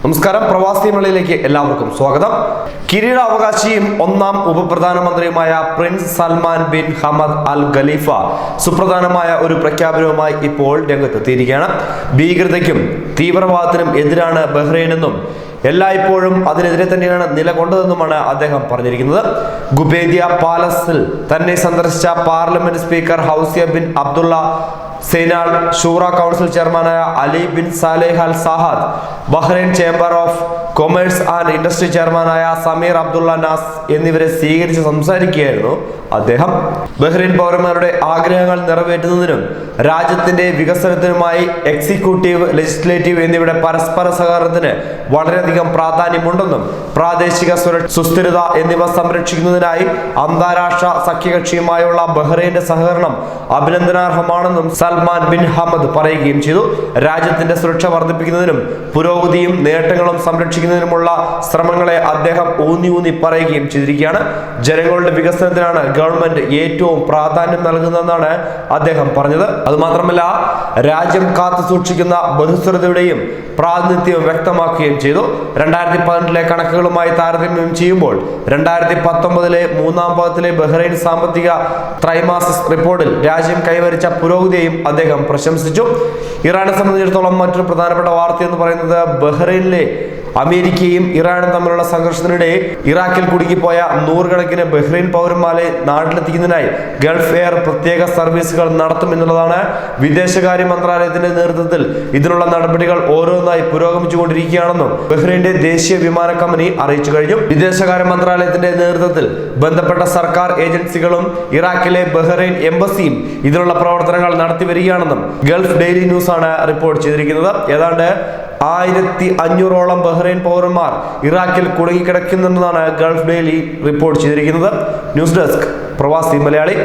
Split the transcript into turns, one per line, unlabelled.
നമസ്കാരം, പ്രവാസി മലയിലേക്ക് എല്ലാവർക്കും സ്വാഗതം. കിരീടാവകാശിയും ഒന്നാം ഉപപ്രധാനമന്ത്രിയുമായ Prince Salman bin Hamad Al ഖലീഫ സുപ്രധാനമായ ഒരു പ്രഖ്യാപനവുമായി ഇപ്പോൾ രംഗത്തെത്തിയിരിക്കുകയാണ്. ഭീകരതയ്ക്കും തീവ്രവാദത്തിനും എതിരാണ് ബഹ്റൈനെന്നും എല്ലായ്പ്പോഴും അതിനെതിരെ തന്നെയാണ് നിലകൊണ്ടതെന്നുമാണ് അദ്ദേഹം പറഞ്ഞിരിക്കുന്നത്. ഗുബേദിയ പാലസിൽ തന്നെ സന്ദർശിച്ച പാർലമെന്റ് സ്പീക്കർ ഹൗസിയ bin Abdulla Zainal, Shura council ചെയർമാനായ അലി ബിൻ സാലേഹ് അൽ സാഹാദ്, Bahrain chamber of commerce and industry ചെയർമാനായ സമീർ അബ്ദുള്ള നാസ് എന്നിവരെ സ്വീകരിച്ച് സംസാരിക്കുകയായിരുന്നു അദ്ദേഹം. ബഹ്റൈൻ പൗരന്മാരുടെ ആഗ്രഹങ്ങൾ നിറവേറ്റുന്നതിനും രാജ്യത്തിന്റെ വികസനത്തിനുമായി എക്സിക്യൂട്ടീവ്, ലെജിസ്ലേറ്റീവ് എന്നിവയുടെ പരസ്പര സഹകരണത്തിന് വളരെയധികം പ്രാധാന്യമുണ്ടെന്നും പ്രാദേശിക സുസ്ഥിരത എന്നിവ സംരക്ഷിക്കുന്നതിനായി അന്താരാഷ്ട്ര സഖ്യകക്ഷിയുമായുള്ള ബഹ്റൈന്റെ സഹകരണം അഭിനന്ദനാർഹമാണെന്നും സൽമാൻ ബിൻ ഹമദ് പറയുകയും ചെയ്തു. രാജ്യത്തിന്റെ സുരക്ഷ വർദ്ധിപ്പിക്കുന്നതിനും പുരോഗതിയും നേട്ടങ്ങളും സംരക്ഷിക്കുന്നതിനുമുള്ള ശ്രമങ്ങളെ അദ്ദേഹം ഊന്നി പറയുകയും ചെയ്തിരിക്കുകയാണ്. ജനങ്ങളുടെ വികസനത്തിനാണ് ഗവൺമെന്റ് ഏറ്റവും പ്രാധാന്യം നൽകുന്നതെന്നാണ് അദ്ദേഹം പറഞ്ഞത്. അതുമാത്രമല്ല, രാജ്യം കാത്തു സൂക്ഷിക്കുന്ന ബഹുസ്വരതയുടെയും പ്രാതിനിധ്യവും വ്യക്തമാക്കുകയും ചെയ്തു. 2018 കണക്കുകളുമായി താരതമ്യം ചെയ്യുമ്പോൾ 2019 മൂന്നാം പാദത്തിലെ ബഹ്റൈൻ സാമ്പത്തിക ത്രൈമാസിക് റിപ്പോർട്ടിൽ രാജ്യം കൈവരിച്ച പുരോഗതിയെയും അദ്ദേഹം പ്രശംസിച്ചു. ഇറാനെ സംബന്ധിച്ചിടത്തോളം മറ്റൊരു പ്രധാനപ്പെട്ട വാർത്ത എന്ന് പറയുന്നത് ബഹ്റൈനിലെ അമേരിക്കയും ഇറാനും തമ്മിലുള്ള സംഘർഷത്തിനിടെ ഇറാഖിൽ കുടുങ്ങിപ്പോയ നൂറുകണക്കിന് ബഹ്റൈൻ പൗരന്മാരെ നാട്ടിലെത്തിക്കുന്നതിനായി ഗൾഫ് എയർ പ്രത്യേക സർവീസുകൾ നടത്തുമെന്നുള്ളതാണ്. വിദേശകാര്യ മന്ത്രാലയത്തിന്റെ നേതൃത്വത്തിൽ ഇതിനുള്ള നടപടികൾ ഓരോന്നായി പുരോഗമിച്ചുകൊണ്ടിരിക്കുകയാണെന്നും ബഹ്റൈന്റെ ദേശീയ വിമാന കമ്പനി അറിയിച്ചു കഴിഞ്ഞു. വിദേശകാര്യ മന്ത്രാലയത്തിന്റെ നേതൃത്വത്തിൽ ബന്ധപ്പെട്ട സർക്കാർ ഏജൻസികളും ഇറാഖിലെ ബഹ്റൈൻ എംബസിയും ഇതിനുള്ള പ്രവർത്തനങ്ങൾ നടത്തി വരികയാണെന്നും ഗൾഫ് ഡെയിലി ന്യൂസ് ആണ് റിപ്പോർട്ട് ചെയ്തിരിക്കുന്നത്. ഏതാണ്ട് 1500ഓളം ബഹ്റൈൻ പൗരന്മാർ ഇറാഖിൽ കുടുങ്ങിക്കിടക്കുന്നുണ്ടെന്നാണ് ഗൾഫ് ഡെയിലി റിപ്പോർട്ട് ചെയ്തിരിക്കുന്നത്. ന്യൂസ് ഡെസ്ക് പ്രവാസി മലയാളി.